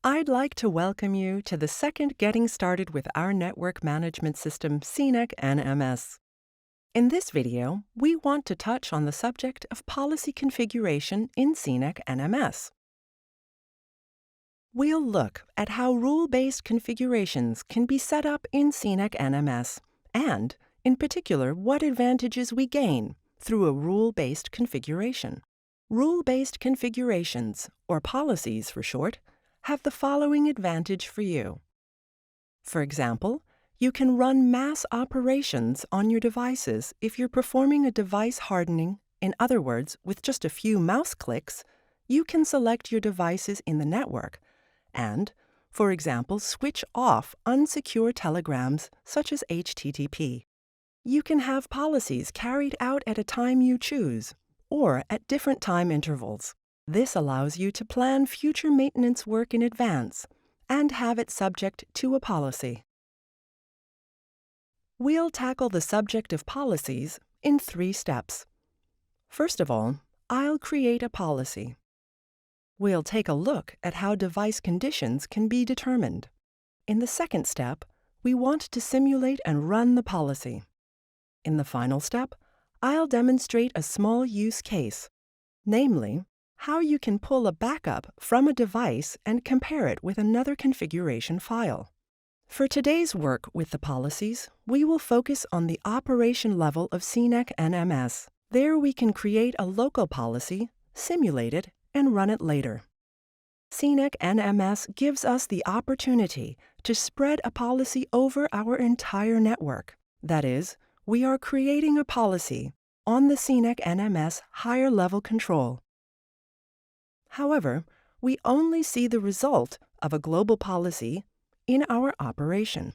I'd like to welcome you to the second Getting Started with Our Network Management System Sinec NMS. In this video, we want to touch on the subject of policy configuration in Sinec NMS. We'll look at how rule-based configurations can be set up in Sinec NMS and, in particular, what advantages we gain through a rule-based configuration. Rule-based configurations, or policies for short, have the following advantage for you. For example, you can run mass operations on your devices if you're performing a device hardening. In other words, with just a few mouse clicks, you can select your devices in the network and, for example, switch off unsecure telegrams such as HTTP. You can have policies carried out at a time you choose or at different time intervals. This allows you to plan future maintenance work in advance and have it subject to a policy. We'll tackle the subject of policies in 3 steps. First of all, I'll create a policy. We'll take a look at how device conditions can be determined. In the second step, we want to simulate and run the policy. In the final step, I'll demonstrate a small use case, namely, how you can pull a backup from a device and compare it with another configuration file. For today's work with the policies, we will focus on the operation level of Sinec NMS. There we can create a local policy, simulate it, and run it later. Sinec NMS gives us the opportunity to spread a policy over our entire network. That is, we are creating a policy on the Sinec NMS higher level control. However, we only see the result of a global policy in our operation.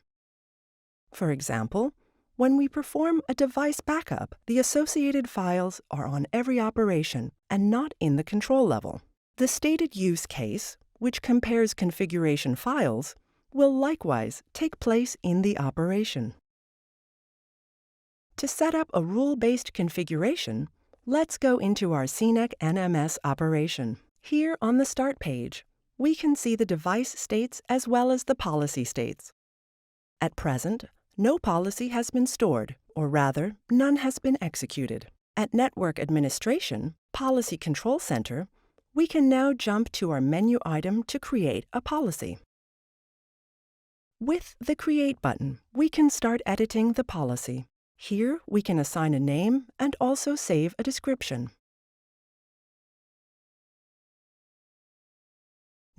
For example, when we perform a device backup, the associated files are on every operation and not in the control level. The stated use case, which compares configuration files, will likewise take place in the operation. To set up a rule-based configuration, let's go into our Sinec NMS operation. Here on the Start page, we can see the device states as well as the policy states. At present, no policy has been stored, or rather, none has been executed. At Network Administration, Policy Control Center, we can now jump to our menu item to create a policy. With the Create button, we can start editing the policy. Here, we can assign a name and also save a description.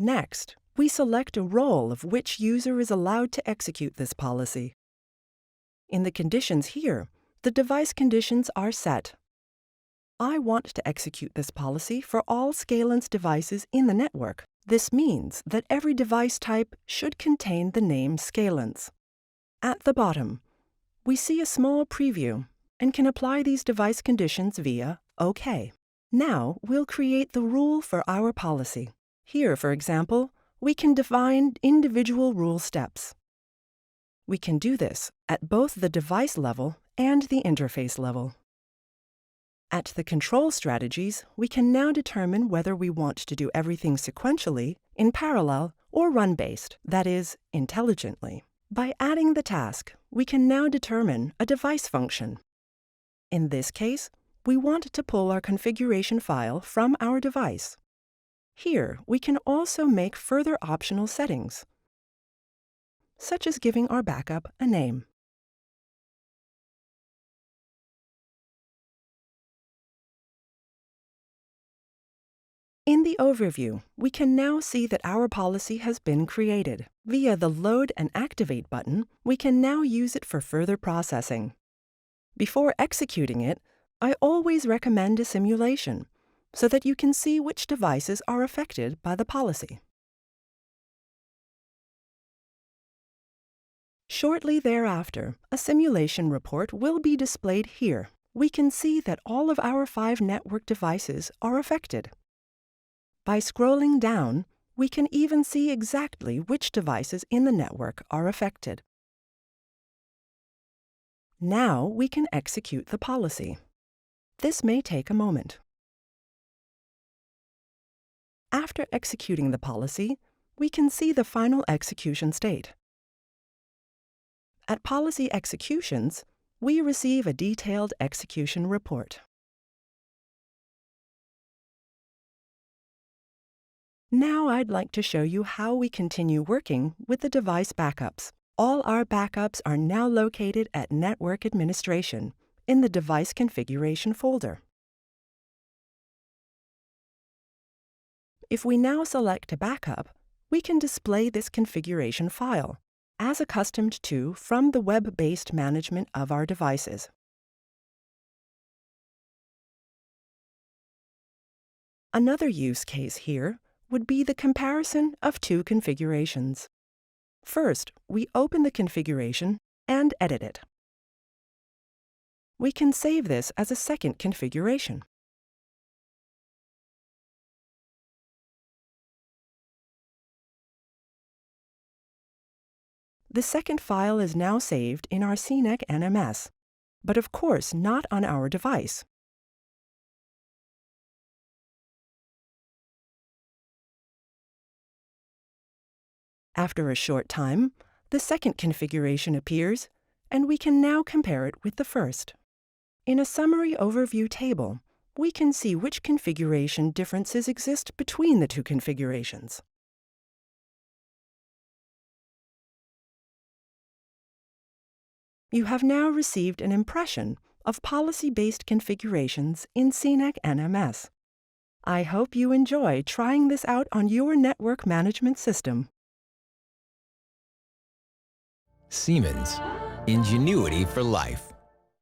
Next, we select a role of which user is allowed to execute this policy. In the conditions here, the device conditions are set. I want to execute this policy for all Scalance devices in the network. This means that every device type should contain the name Scalance. At the bottom, we see a small preview and can apply these device conditions via OK. Now we'll create the rule for our policy. Here, for example, we can define individual rule steps. We can do this at both the device level and the interface level. At the control strategies, we can now determine whether we want to do everything sequentially, in parallel, or run-based, that is, intelligently. By adding the task, we can now determine a device function. In this case, we want to pull our configuration file from our device. Here, we can also make further optional settings, such as giving our backup a name. In the overview, we can now see that our policy has been created. Via the Load and Activate button, we can now use it for further processing. Before executing it, I always recommend a simulation, so that you can see which devices are affected by the policy. Shortly thereafter, a simulation report will be displayed here. We can see that all of our 5 network devices are affected. By scrolling down, we can even see exactly which devices in the network are affected. Now we can execute the policy. This may take a moment. After executing the policy, we can see the final execution state. At Policy Executions, we receive a detailed execution report. Now I'd like to show you how we continue working with the device backups. All our backups are now located at Network Administration in the Device Configuration folder. If we now select a backup, we can display this configuration file, as accustomed to from the web-based management of our devices. Another use case here would be the comparison of two configurations. First, we open the configuration and edit it. We can save this as a second configuration. The second file is now saved in our Sinec NMS, but of course not on our device. After a short time, the second configuration appears, and we can now compare it with the first. In a summary overview table, we can see which configuration differences exist between the two configurations. You have now received an impression of policy-based configurations in Sinec NMS. I hope you enjoy trying this out on your network management system. Siemens, ingenuity for life.